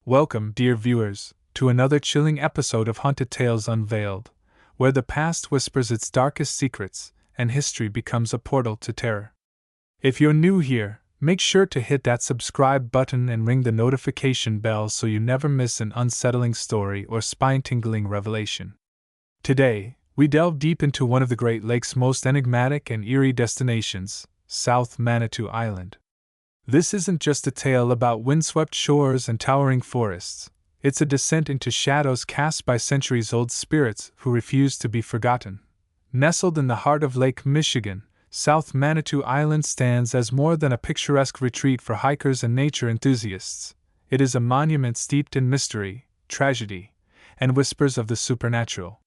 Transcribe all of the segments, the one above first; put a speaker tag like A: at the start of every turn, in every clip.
A: Welcome, dear viewers, to another chilling episode of Haunted Tales Unveiled, where the past whispers its darkest secrets and history becomes a portal to terror. If you're new here, make sure to hit that subscribe button and ring the notification bell so you never miss an unsettling story or spine-tingling revelation. Today, we delve deep into one of the Great Lakes' most enigmatic and eerie destinations, South Manitou Island. This isn't just a tale about windswept shores and towering forests, it's a descent into shadows cast by centuries-old spirits who refuse to be forgotten. Nestled in the heart of Lake Michigan, South Manitou Island stands as more than a picturesque retreat for hikers and nature enthusiasts. It is a monument steeped in mystery, tragedy, and whispers of the supernatural.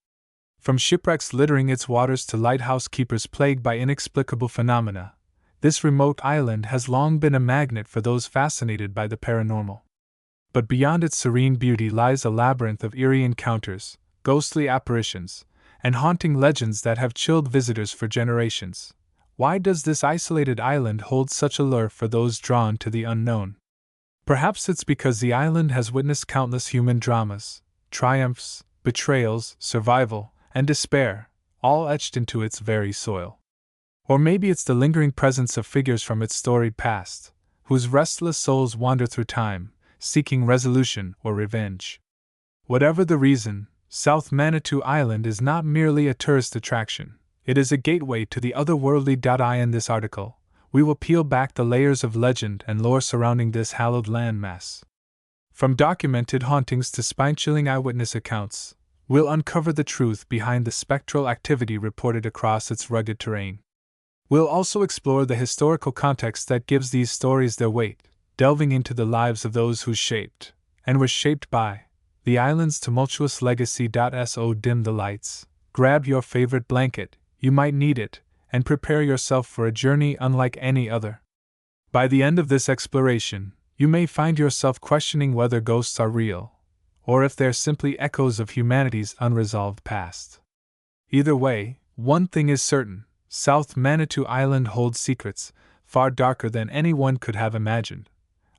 A: From shipwrecks littering its waters to lighthouse keepers plagued by inexplicable phenomena, this remote island has long been a magnet for those fascinated by the paranormal. But beyond its serene beauty lies a labyrinth of eerie encounters, ghostly apparitions, and haunting legends that have chilled visitors for generations. Why does this isolated island hold such allure for those drawn to the unknown? Perhaps it's because the island has witnessed countless human dramas, triumphs, betrayals, survival, and despair, all etched into its very soil. Or maybe it's the lingering presence of figures from its storied past, whose restless souls wander through time, seeking resolution or revenge. Whatever the reason, South Manitou Island is not merely a tourist attraction, it is a gateway to the otherworldly. In this article, we will peel back the layers of legend and lore surrounding this hallowed landmass. From documented hauntings to spine-chilling eyewitness accounts, we'll uncover the truth behind the spectral activity reported across its rugged terrain. We'll also explore the historical context that gives these stories their weight, delving into the lives of those who shaped, and were shaped by, the island's tumultuous legacy. So dim the lights, grab your favorite blanket, you might need it, and prepare yourself for a journey unlike any other. By the end of this exploration, you may find yourself questioning whether ghosts are real, or if they're simply echoes of humanity's unresolved past. Either way, one thing is certain. South Manitou Island holds secrets far darker than anyone could have imagined.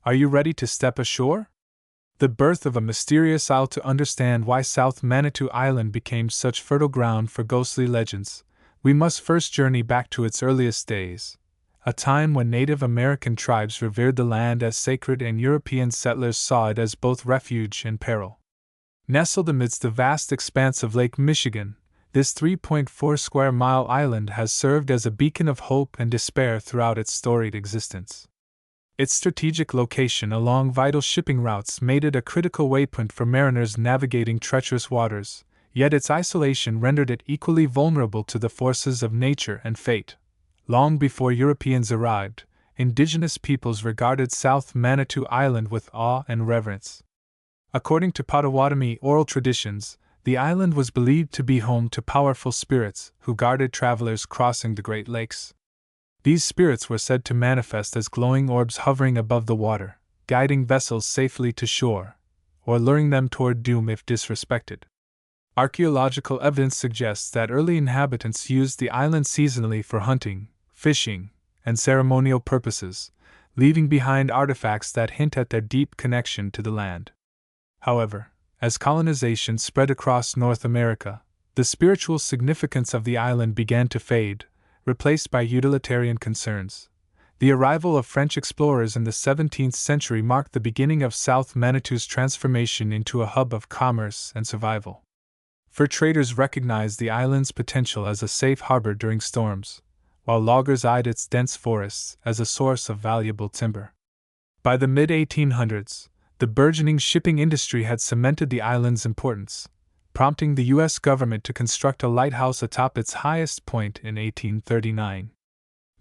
A: Are you ready to step ashore? The birth of a mysterious isle. To understand why South Manitou Island became such fertile ground for ghostly legends, we must first journey back to its earliest days, a time when Native American tribes revered the land as sacred and European settlers saw it as both refuge and peril. Nestled amidst the vast expanse of Lake Michigan, this 3.4 square mile island has served as a beacon of hope and despair throughout its storied existence. Its strategic location along vital shipping routes made it a critical waypoint for mariners navigating treacherous waters, yet its isolation rendered it equally vulnerable to the forces of nature and fate. Long before Europeans arrived, indigenous peoples regarded South Manitou Island with awe and reverence. According to Potawatomi oral traditions, the island was believed to be home to powerful spirits who guarded travelers crossing the Great Lakes. These spirits were said to manifest as glowing orbs hovering above the water, guiding vessels safely to shore, or luring them toward doom if disrespected. Archaeological evidence suggests that early inhabitants used the island seasonally for hunting, fishing, and ceremonial purposes, leaving behind artifacts that hint at their deep connection to the land. However, as colonization spread across North America, the spiritual significance of the island began to fade, replaced by utilitarian concerns. The arrival of French explorers in the 17th century marked the beginning of South Manitou's transformation into a hub of commerce and survival. Fur traders recognized the island's potential as a safe harbor during storms, while loggers eyed its dense forests as a source of valuable timber. By the mid-1800s, the burgeoning shipping industry had cemented the island's importance, prompting the U.S. government to construct a lighthouse atop its highest point in 1839.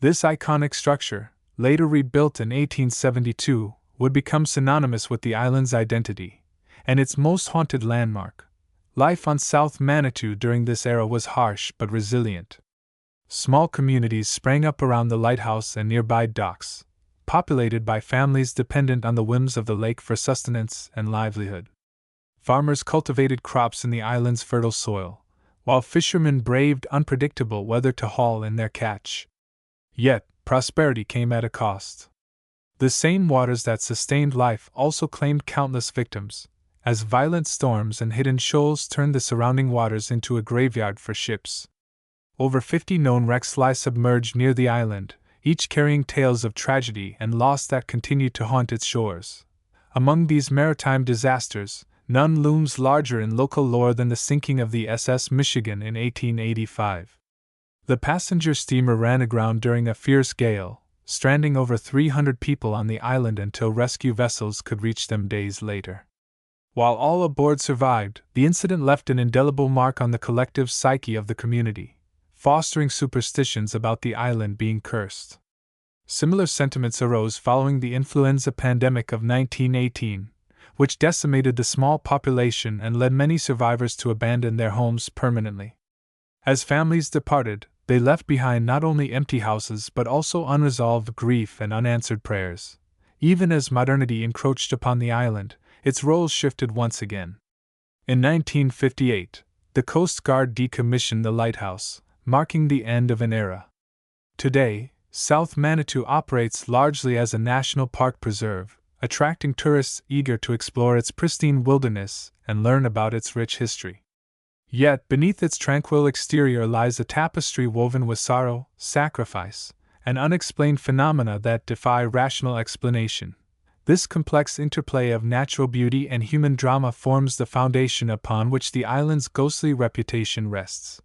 A: This iconic structure, later rebuilt in 1872, would become synonymous with the island's identity and its most haunted landmark. Life on South Manitou during this era was harsh but resilient. Small communities sprang up around the lighthouse and nearby docks, populated by families dependent on the whims of the lake for sustenance and livelihood. Farmers cultivated crops in the island's fertile soil, while fishermen braved unpredictable weather to haul in their catch. Yet, prosperity came at a cost. The same waters that sustained life also claimed countless victims, as violent storms and hidden shoals turned the surrounding waters into a graveyard for ships. Over 50 known wrecks lie submerged near the island, each carrying tales of tragedy and loss that continue to haunt its shores. Among these maritime disasters, none looms larger in local lore than the sinking of the SS Michigan in 1885. The passenger steamer ran aground during a fierce gale, stranding over 300 people on the island until rescue vessels could reach them days later. While all aboard survived, the incident left an indelible mark on the collective psyche of the community, fostering superstitions about the island being cursed. Similar sentiments arose following the influenza pandemic of 1918, which decimated the small population and led many survivors to abandon their homes permanently. As families departed, they left behind not only empty houses but also unresolved grief and unanswered prayers. Even as modernity encroached upon the island, its roles shifted once again. In 1958, the Coast Guard decommissioned the Lighthouse, marking the end of an era. Today, South Manitou operates largely as a national park preserve, attracting tourists eager to explore its pristine wilderness and learn about its rich history. Yet, beneath its tranquil exterior lies a tapestry woven with sorrow, sacrifice, and unexplained phenomena that defy rational explanation. This complex interplay of natural beauty and human drama forms the foundation upon which the island's ghostly reputation rests.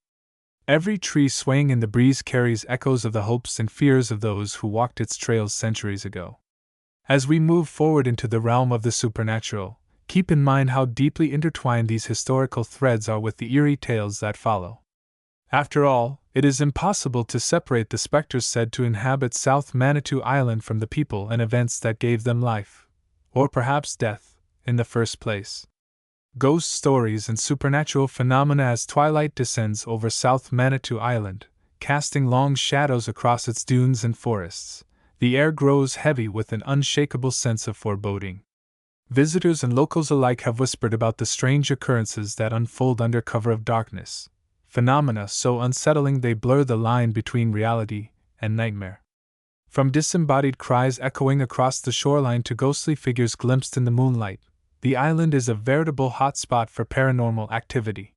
A: Every tree swaying in the breeze carries echoes of the hopes and fears of those who walked its trails centuries ago. As we move forward into the realm of the supernatural, keep in mind how deeply intertwined these historical threads are with the eerie tales that follow. After all, it is impossible to separate the specters said to inhabit South Manitou Island from the people and events that gave them life, or perhaps death, in the first place. Ghost stories and supernatural phenomena. As twilight descends over South Manitou Island, casting long shadows across its dunes and forests, the air grows heavy with an unshakable sense of foreboding. Visitors and locals alike have whispered about the strange occurrences that unfold under cover of darkness, phenomena so unsettling they blur the line between reality and nightmare. From disembodied cries echoing across the shoreline to ghostly figures glimpsed in the moonlight, the island is a veritable hotspot for paranormal activity.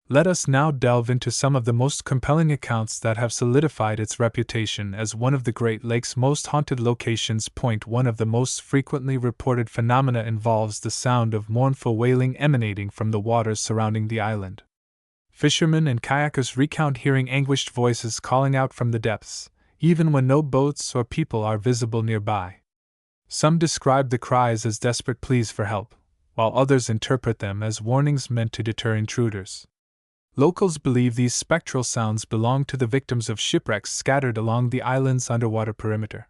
A: Let us now delve into some of the most compelling accounts that have solidified its reputation as one of the Great Lakes' most haunted locations. One of the most frequently reported phenomena involves the sound of mournful wailing emanating from the waters surrounding the island. Fishermen and kayakers recount hearing anguished voices calling out from the depths, even when no boats or people are visible nearby. Some describe the cries as desperate pleas for help, while others interpret them as warnings meant to deter intruders. Locals believe these spectral sounds belong to the victims of shipwrecks scattered along the island's underwater perimeter.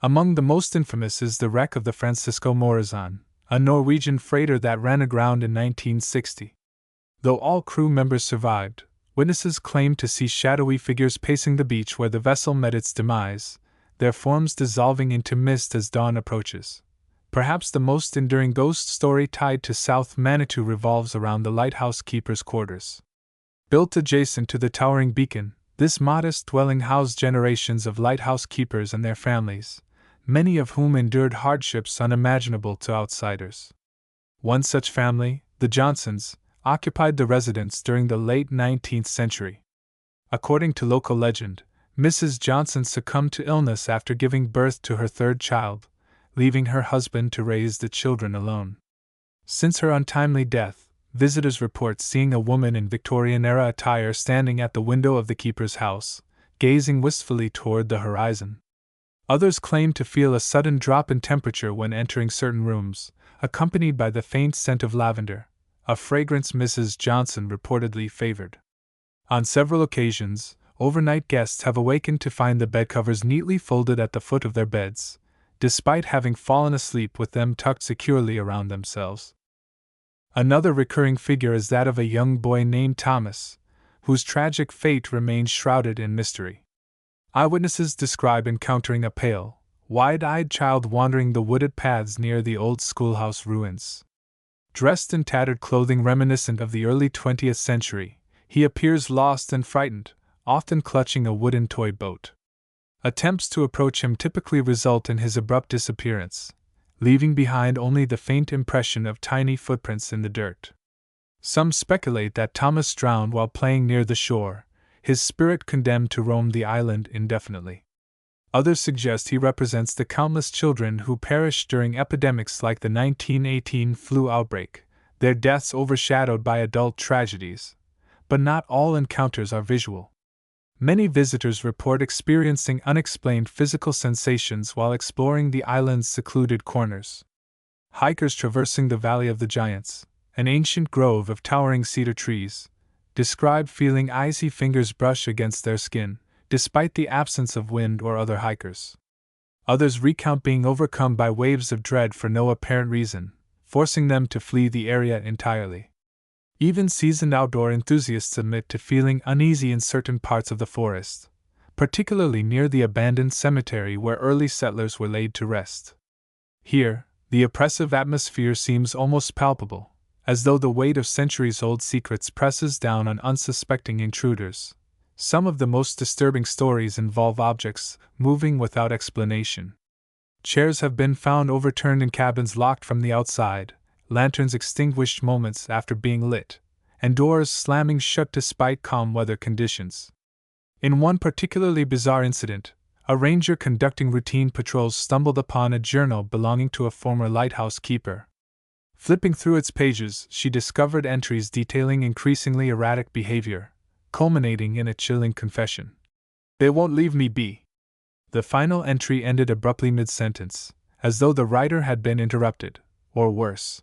A: Among the most infamous is the wreck of the Francisco Morazan, a Norwegian freighter that ran aground in 1960. Though all crew members survived, witnesses claimed to see shadowy figures pacing the beach where the vessel met its demise, their forms dissolving into mist as dawn approaches. Perhaps the most enduring ghost story tied to South Manitou revolves around the lighthouse keeper's quarters. Built adjacent to the towering beacon, this modest dwelling housed generations of lighthouse keepers and their families, many of whom endured hardships unimaginable to outsiders. One such family, the Johnsons, occupied the residence during the late 19th century. According to local legend, Mrs. Johnson succumbed to illness after giving birth to her third child, leaving her husband to raise the children alone. Since her untimely death, visitors report seeing a woman in Victorian-era attire standing at the window of the keeper's house, gazing wistfully toward the horizon. Others claim to feel a sudden drop in temperature when entering certain rooms, accompanied by the faint scent of lavender, a fragrance Mrs. Johnson reportedly favored. On several occasions, overnight guests have awakened to find the bedcovers neatly folded at the foot of their beds, despite having fallen asleep with them tucked securely around themselves. Another recurring figure is that of a young boy named Thomas, whose tragic fate remains shrouded in mystery. Eyewitnesses describe encountering a pale, wide-eyed child wandering the wooded paths near the old schoolhouse ruins. Dressed in tattered clothing reminiscent of the early 20th century, he appears lost and frightened, often clutching a wooden toy boat. Attempts to approach him typically result in his abrupt disappearance, leaving behind only the faint impression of tiny footprints in the dirt. Some speculate that Thomas drowned while playing near the shore, his spirit condemned to roam the island indefinitely. Others suggest he represents the countless children who perished during epidemics like the 1918 flu outbreak, their deaths overshadowed by adult tragedies. But not all encounters are visual. Many visitors report experiencing unexplained physical sensations while exploring the island's secluded corners. Hikers traversing the Valley of the Giants, an ancient grove of towering cedar trees, describe feeling icy fingers brush against their skin, despite the absence of wind or other hikers. Others recount being overcome by waves of dread for no apparent reason, forcing them to flee the area entirely. Even seasoned outdoor enthusiasts admit to feeling uneasy in certain parts of the forest, particularly near the abandoned cemetery where early settlers were laid to rest. Here, the oppressive atmosphere seems almost palpable, as though the weight of centuries-old secrets presses down on unsuspecting intruders. Some of the most disturbing stories involve objects moving without explanation. Chairs have been found overturned in cabins locked from the outside, lanterns extinguished moments after being lit, and doors slamming shut despite calm weather conditions. In one particularly bizarre incident, a ranger conducting routine patrols stumbled upon a journal belonging to a former lighthouse keeper. Flipping through its pages, she discovered entries detailing increasingly erratic behavior, culminating in a chilling confession. "They won't leave me be." The final entry ended abruptly mid-sentence, as though the writer had been interrupted, or worse.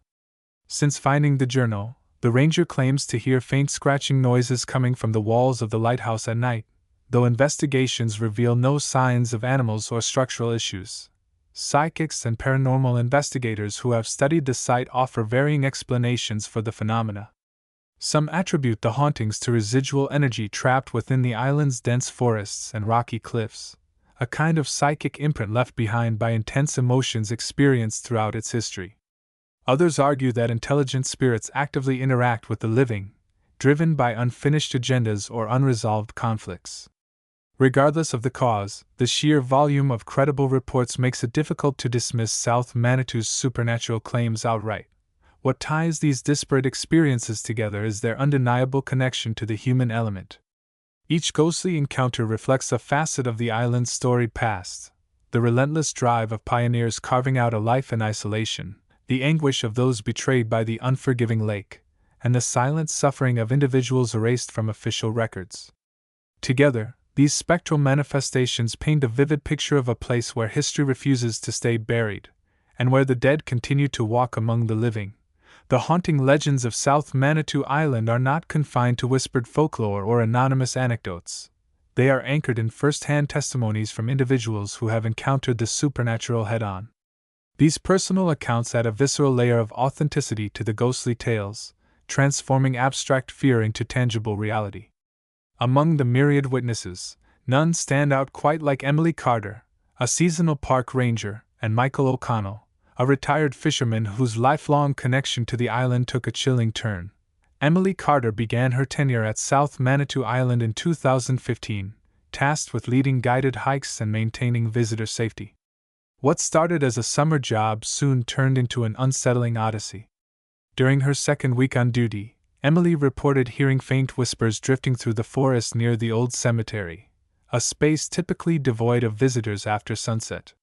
A: Since finding the journal, the ranger claims to hear faint scratching noises coming from the walls of the lighthouse at night, though investigations reveal no signs of animals or structural issues. Psychics and paranormal investigators who have studied the site offer varying explanations for the phenomena. Some attribute the hauntings to residual energy trapped within the island's dense forests and rocky cliffs, a kind of psychic imprint left behind by intense emotions experienced throughout its history. Others argue that intelligent spirits actively interact with the living, driven by unfinished agendas or unresolved conflicts. Regardless of the cause, the sheer volume of credible reports makes it difficult to dismiss South Manitou's supernatural claims outright. What ties these disparate experiences together is their undeniable connection to the human element. Each ghostly encounter reflects a facet of the island's storied past: the relentless drive of pioneers carving out a life in isolation, the anguish of those betrayed by the unforgiving lake, and the silent suffering of individuals erased from official records. Together, these spectral manifestations paint a vivid picture of a place where history refuses to stay buried, and where the dead continue to walk among the living. The haunting legends of South Manitou Island are not confined to whispered folklore or anonymous anecdotes. They are anchored in first-hand testimonies from individuals who have encountered the supernatural head-on. These personal accounts add a visceral layer of authenticity to the ghostly tales, transforming abstract fear into tangible reality. Among the myriad witnesses, none stand out quite like Emily Carter, a seasonal park ranger, and Michael O'Connell, a retired fisherman whose lifelong connection to the island took a chilling turn. Emily Carter began her tenure at South Manitou Island in 2015, tasked with leading guided hikes and maintaining visitor safety. What started as a summer job soon turned into an unsettling odyssey. During her second week on duty, Emily reported hearing faint whispers drifting through the forest near the old cemetery, a space typically devoid of visitors after sunset.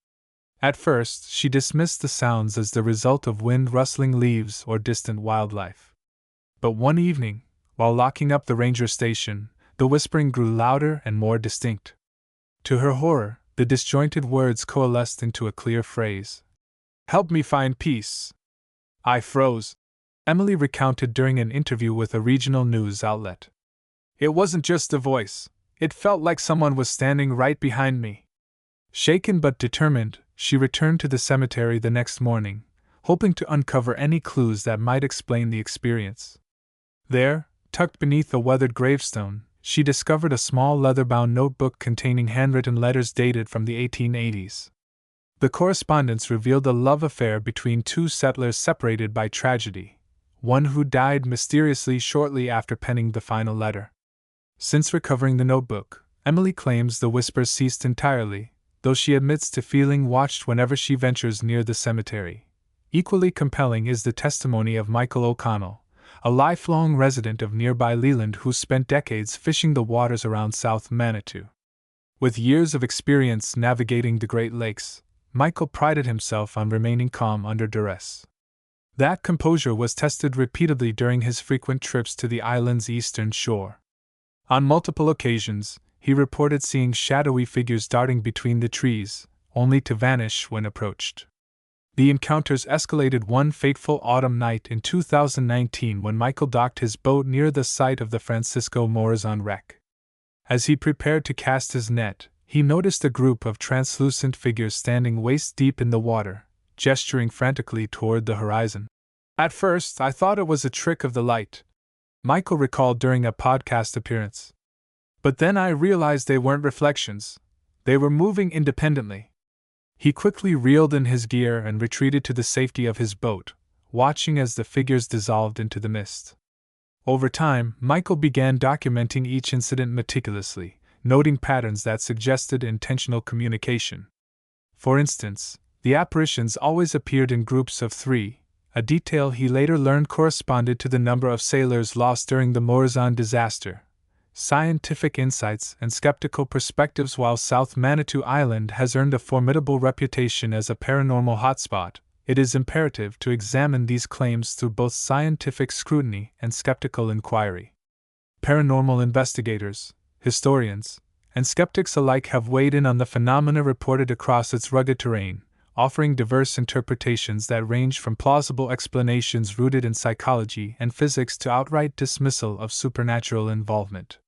A: At first, she dismissed the sounds as the result of wind rustling leaves or distant wildlife. But one evening, while locking up the ranger station, the whispering grew louder and more distinct. To her horror, the disjointed words coalesced into a clear phrase. "Help me find peace." I froze, Emily recounted during an interview with a regional news outlet. It wasn't just a voice, it felt like someone was standing right behind me. Shaken but determined, she returned to the cemetery the next morning, hoping to uncover any clues that might explain the experience. There, tucked beneath a weathered gravestone, she discovered a small leather-bound notebook containing handwritten letters dated from the 1880s. The correspondence revealed a love affair between two settlers separated by tragedy, one who died mysteriously shortly after penning the final letter. Since recovering the notebook, Emily claims the whispers ceased entirely, though she admits to feeling watched whenever she ventures near the cemetery. Equally compelling is the testimony of Michael O'Connell, a lifelong resident of nearby Leland who spent decades fishing the waters around South Manitou. With years of experience navigating the Great Lakes, Michael prided himself on remaining calm under duress. That composure was tested repeatedly during his frequent trips to the island's eastern shore. On multiple occasions, he reported seeing shadowy figures darting between the trees, only to vanish when approached. The encounters escalated one fateful autumn night in 2019 when Michael docked his boat near the site of the Francisco Morazan wreck. As he prepared to cast his net, he noticed a group of translucent figures standing waist-deep in the water, gesturing frantically toward the horizon. "At first, I thought it was a trick of the light," Michael recalled during a podcast appearance. "But then I realized they weren't reflections. They were moving independently." He quickly reeled in his gear and retreated to the safety of his boat, watching as the figures dissolved into the mist. Over time, Michael began documenting each incident meticulously, noting patterns that suggested intentional communication. For instance, the apparitions always appeared in groups of 3, a detail he later learned corresponded to the number of sailors lost during the Morazan disaster. Scientific insights and skeptical perspectives. While South Manitou Island has earned a formidable reputation as a paranormal hotspot, it is imperative to examine these claims through both scientific scrutiny and skeptical inquiry. Paranormal investigators, historians, and skeptics alike have weighed in on the phenomena reported across its rugged terrain, offering diverse interpretations that range from plausible explanations rooted in psychology and physics to outright dismissal of supernatural involvement.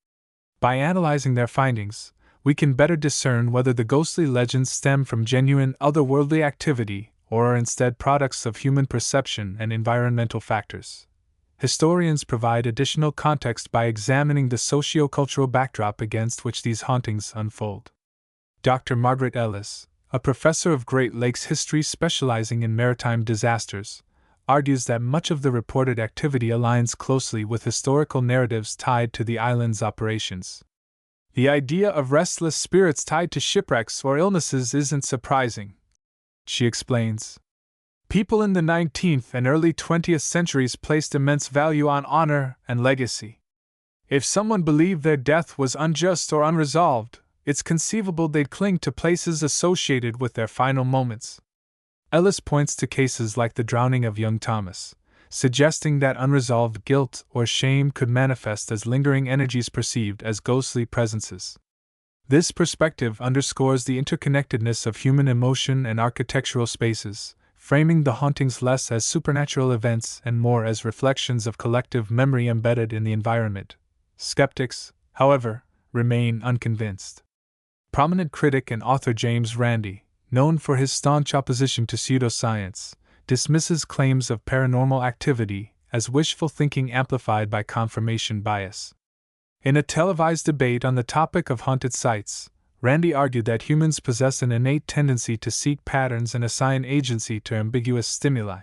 A: By analyzing their findings, we can better discern whether the ghostly legends stem from genuine otherworldly activity or are instead products of human perception and environmental factors. Historians provide additional context by examining the socio-cultural backdrop against which these hauntings unfold. Dr. Margaret Ellis, a professor of Great Lakes history specializing in maritime disasters, argues that much of the reported activity aligns closely with historical narratives tied to the island's operations. The idea of restless spirits tied to shipwrecks or illnesses isn't surprising, she explains. People in the 19th and early 20th centuries placed immense value on honor and legacy. If someone believed their death was unjust or unresolved, it's conceivable they'd cling to places associated with their final moments. Ellis points to cases like the drowning of young Thomas, suggesting that unresolved guilt or shame could manifest as lingering energies perceived as ghostly presences. This perspective underscores the interconnectedness of human emotion and architectural spaces, framing the hauntings less as supernatural events and more as reflections of collective memory embedded in the environment. Skeptics, however, remain unconvinced. Prominent critic and author James Randi, known for his staunch opposition to pseudoscience, dismisses claims of paranormal activity as wishful thinking amplified by confirmation bias. In a televised debate on the topic of haunted sites, Randi argued that humans possess an innate tendency to seek patterns and assign agency to ambiguous stimuli.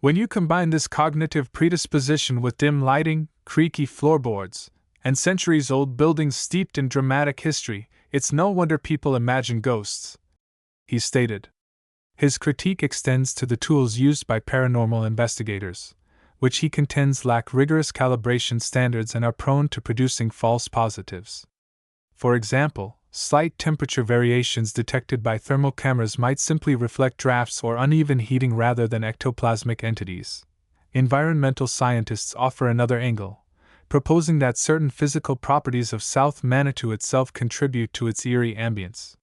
A: When you combine this cognitive predisposition with dim lighting, creaky floorboards, and centuries-old buildings steeped in dramatic history, it's no wonder people imagine ghosts, he stated. His critique extends to the tools used by paranormal investigators, which he contends lack rigorous calibration standards and are prone to producing false positives. For example, slight temperature variations detected by thermal cameras might simply reflect drafts or uneven heating rather than ectoplasmic entities. Environmental scientists offer another angle, proposing that certain physical properties of South Manitou itself contribute to its eerie ambience.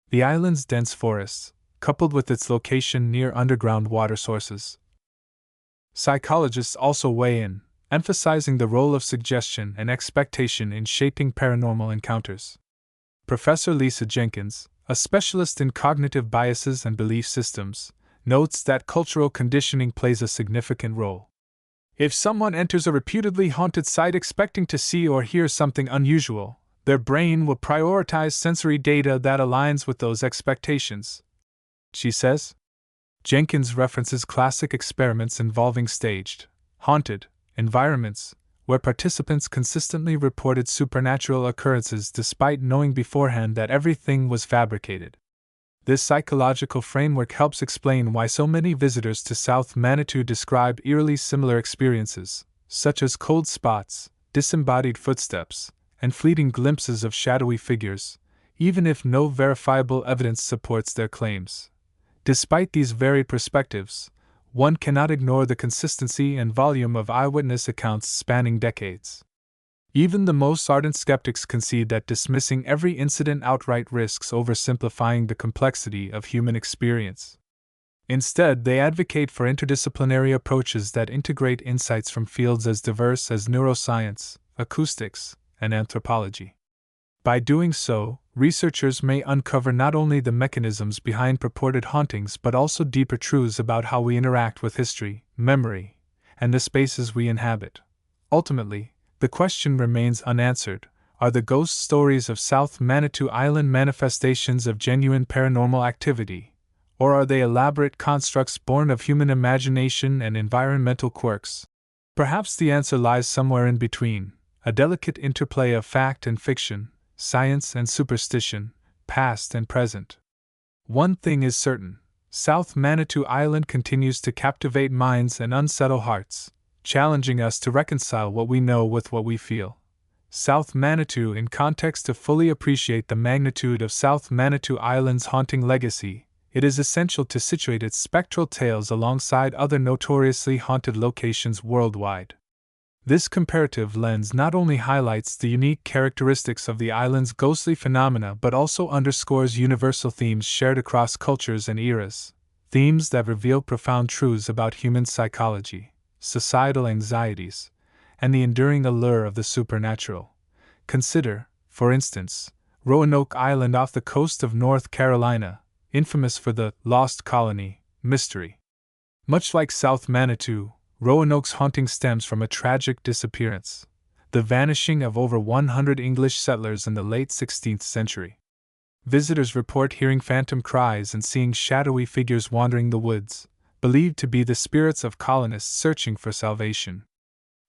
A: The island's dense forests, coupled with its location near underground water sources. Psychologists also weigh in, emphasizing the role of suggestion and expectation in shaping paranormal encounters. Professor Lisa Jenkins, a specialist in cognitive biases and belief systems, notes that cultural conditioning plays a significant role. If someone enters a reputedly haunted site expecting to see or hear something unusual, their brain will prioritize sensory data that aligns with those expectations, she says. Jenkins references classic experiments involving staged, haunted environments, where participants consistently reported supernatural occurrences despite knowing beforehand that everything was fabricated. This psychological framework helps explain why so many visitors to South Manitou describe eerily similar experiences, such as cold spots, disembodied footsteps, and fleeting glimpses of shadowy figures, even if no verifiable evidence supports their claims. Despite these varied perspectives, one cannot ignore the consistency and volume of eyewitness accounts spanning decades. Even the most ardent skeptics concede that dismissing every incident outright risks oversimplifying the complexity of human experience. Instead, they advocate for interdisciplinary approaches that integrate insights from fields as diverse as neuroscience, acoustics, and anthropology. By doing so, researchers may uncover not only the mechanisms behind purported hauntings but also deeper truths about how we interact with history, memory, and the spaces we inhabit. Ultimately, the question remains unanswered: are the ghost stories of South Manitou Island manifestations of genuine paranormal activity, or are they elaborate constructs born of human imagination and environmental quirks? Perhaps the answer lies somewhere in between, a delicate interplay of fact and fiction, science and superstition, past and present. One thing is certain: South Manitou Island continues to captivate minds and unsettle hearts, challenging us to reconcile what we know with what we feel. South Manitou in context. To fully appreciate the magnitude of South Manitou Island's haunting legacy, it is essential to situate its spectral tales alongside other notoriously haunted locations worldwide. This comparative lens not only highlights the unique characteristics of the island's ghostly phenomena but also underscores universal themes shared across cultures and eras, themes that reveal profound truths about human psychology, societal anxieties, and the enduring allure of the supernatural. Consider, for instance, Roanoke Island off the coast of North Carolina, infamous for the Lost Colony mystery. Much like South Manitou, Roanoke's haunting stems from a tragic disappearance, the vanishing of over 100 English settlers in the late 16th century. Visitors report hearing phantom cries and seeing shadowy figures wandering the woods, believed to be the spirits of colonists searching for salvation.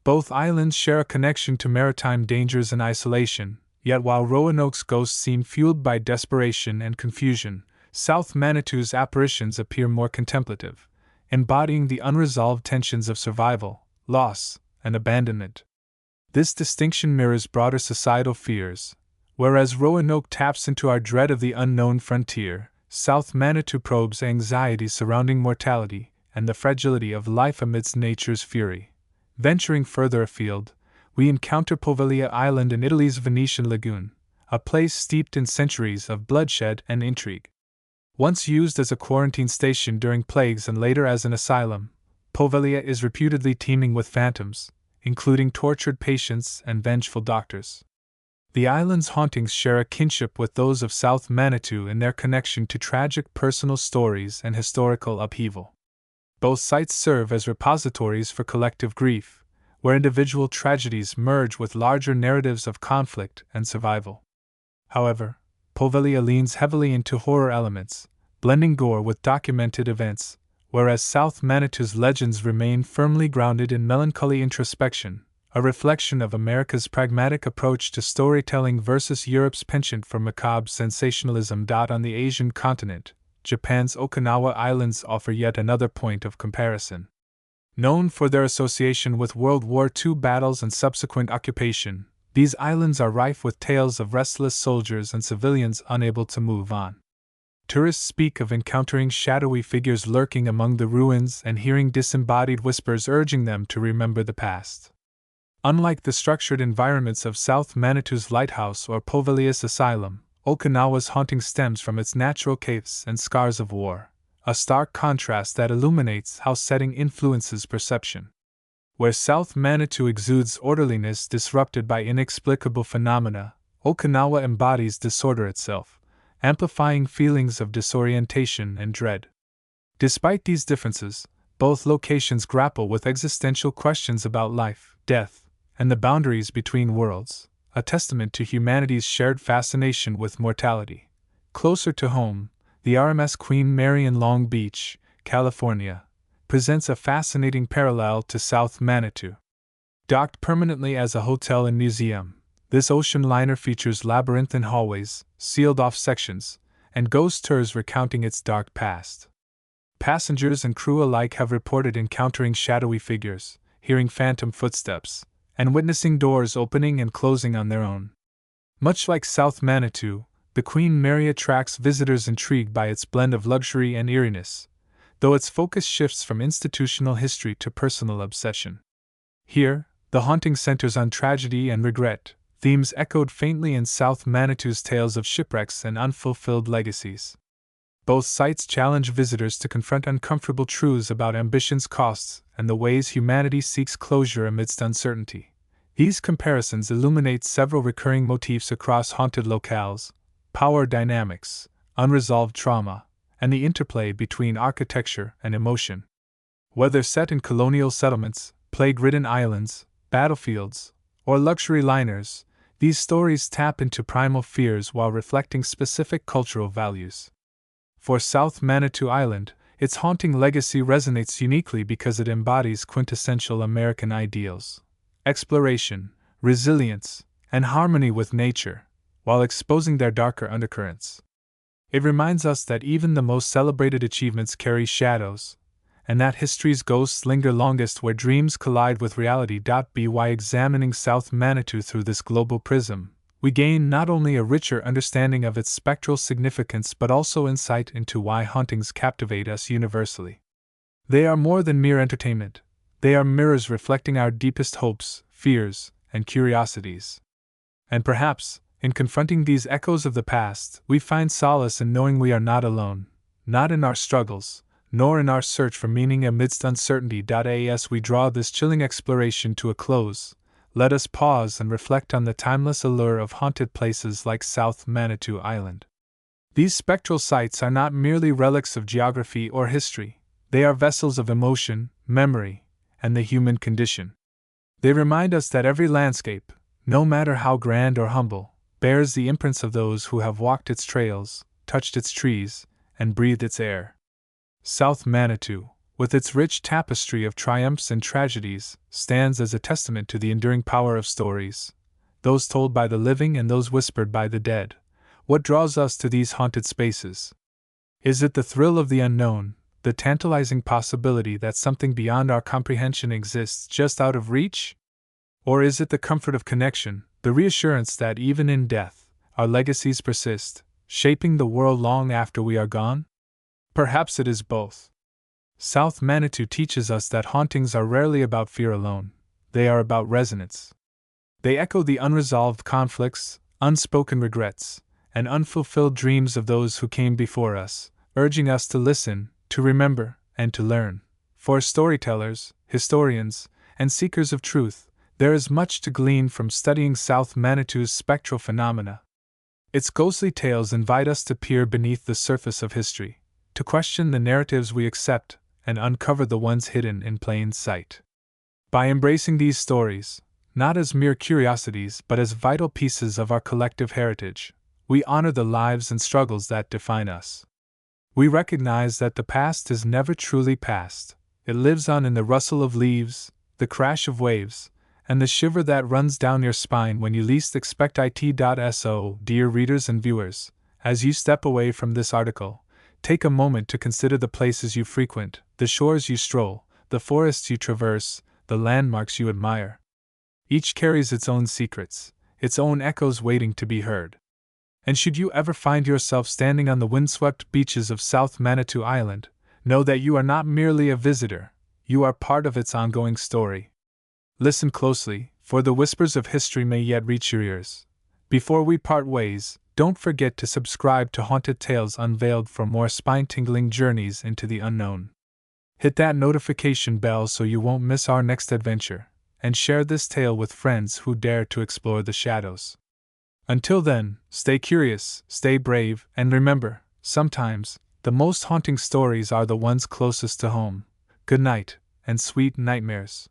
A: Both islands share a connection to maritime dangers and isolation, yet while Roanoke's ghosts seem fueled by desperation and confusion, South Manitou's apparitions appear more contemplative, embodying the unresolved tensions of survival, loss, and abandonment. This distinction mirrors broader societal fears. Whereas Roanoke taps into our dread of the unknown frontier, South Manitou probes anxieties surrounding mortality and the fragility of life amidst nature's fury. Venturing further afield, we encounter Poveglia Island in Italy's Venetian lagoon, a place steeped in centuries of bloodshed and intrigue. Once used as a quarantine station during plagues and later as an asylum, Poveglia is reputedly teeming with phantoms, including tortured patients and vengeful doctors. The island's hauntings share a kinship with those of South Manitou in their connection to tragic personal stories and historical upheaval. Both sites serve as repositories for collective grief, where individual tragedies merge with larger narratives of conflict and survival. However, Poveglia leans heavily into horror elements, blending gore with documented events, whereas South Manitou's legends remain firmly grounded in melancholy introspection, a reflection of America's pragmatic approach to storytelling versus Europe's penchant for macabre sensationalism. On the Asian continent, Japan's Okinawa Islands offer yet another point of comparison. Known for their association with World War II battles and subsequent occupation, these islands are rife with tales of restless soldiers and civilians unable to move on. Tourists speak of encountering shadowy figures lurking among the ruins and hearing disembodied whispers urging them to remember the past. Unlike the structured environments of South Manitou's Lighthouse or Poveglia's Asylum, Okinawa's haunting stems from its natural caves and scars of war, a stark contrast that illuminates how setting influences perception. Where South Manitou exudes orderliness disrupted by inexplicable phenomena, Okinawa embodies disorder itself, amplifying feelings of disorientation and dread. Despite these differences, both locations grapple with existential questions about life, death, and the boundaries between worlds, a testament to humanity's shared fascination with mortality. Closer to home, the RMS Queen Mary in Long Beach, California, presents a fascinating parallel to South Manitou. Docked permanently as a hotel and museum, this ocean liner features labyrinthine hallways, sealed-off sections, and ghost tours recounting its dark past. Passengers and crew alike have reported encountering shadowy figures, hearing phantom footsteps, and witnessing doors opening and closing on their own. Much like South Manitou, the Queen Mary attracts visitors intrigued by its blend of luxury and eeriness, though its focus shifts from institutional history to personal obsession. Here, the haunting centers on tragedy and regret, themes echoed faintly in South Manitou's tales of shipwrecks and unfulfilled legacies. Both sites challenge visitors to confront uncomfortable truths about ambition's costs and the ways humanity seeks closure amidst uncertainty. These comparisons illuminate several recurring motifs across haunted locales: power dynamics, unresolved trauma, and the interplay between architecture and emotion. Whether set in colonial settlements, plague-ridden islands, battlefields, or luxury liners, these stories tap into primal fears while reflecting specific cultural values. For South Manitou Island, its haunting legacy resonates uniquely because it embodies quintessential American ideals: exploration, resilience, and harmony with nature, while exposing their darker undercurrents. It reminds us that even the most celebrated achievements carry shadows, and that history's ghosts linger longest where dreams collide with reality. By examining South Manitou through this global prism, we gain not only a richer understanding of its spectral significance but also insight into why hauntings captivate us universally. They are more than mere entertainment. They are mirrors reflecting our deepest hopes, fears, and curiosities. And perhaps, in confronting these echoes of the past, we find solace in knowing we are not alone, not in our struggles, nor in our search for meaning amidst uncertainty. As we draw this chilling exploration to a close, let us pause and reflect on the timeless allure of haunted places like South Manitou Island. These spectral sites are not merely relics of geography or history, they are vessels of emotion, memory, and the human condition. They remind us that every landscape, no matter how grand or humble, bears the imprints of those who have walked its trails, touched its trees, and breathed its air. South Manitou, with its rich tapestry of triumphs and tragedies, stands as a testament to the enduring power of stories, those told by the living and those whispered by the dead. What draws us to these haunted spaces? Is it the thrill of the unknown, the tantalizing possibility that something beyond our comprehension exists just out of reach? Or is it the comfort of connection, the reassurance that even in death, our legacies persist, shaping the world long after we are gone? Perhaps it is both. South Manitou teaches us that hauntings are rarely about fear alone, they are about resonance. They echo the unresolved conflicts, unspoken regrets, and unfulfilled dreams of those who came before us, urging us to listen, to remember, and to learn. For storytellers, historians, and seekers of truth, there is much to glean from studying South Manitou's spectral phenomena. Its ghostly tales invite us to peer beneath the surface of history, to question the narratives we accept, and uncover the ones hidden in plain sight. By embracing these stories, not as mere curiosities but as vital pieces of our collective heritage, we honor the lives and struggles that define us. We recognize that the past is never truly past. It lives on in the rustle of leaves, the crash of waves, and the shiver that runs down your spine when you least expect it. So, dear readers and viewers, as you step away from this article, take a moment to consider the places you frequent, the shores you stroll, the forests you traverse, the landmarks you admire. Each carries its own secrets, its own echoes waiting to be heard. And should you ever find yourself standing on the windswept beaches of South Manitou Island, know that you are not merely a visitor, you are part of its ongoing story. Listen closely, for the whispers of history may yet reach your ears. Before we part ways, don't forget to subscribe to Haunted Tales Unveiled for more spine-tingling journeys into the unknown. Hit that notification bell so you won't miss our next adventure, and share this tale with friends who dare to explore the shadows. Until then, stay curious, stay brave, and remember, sometimes, the most haunting stories are the ones closest to home. Good night, and sweet nightmares.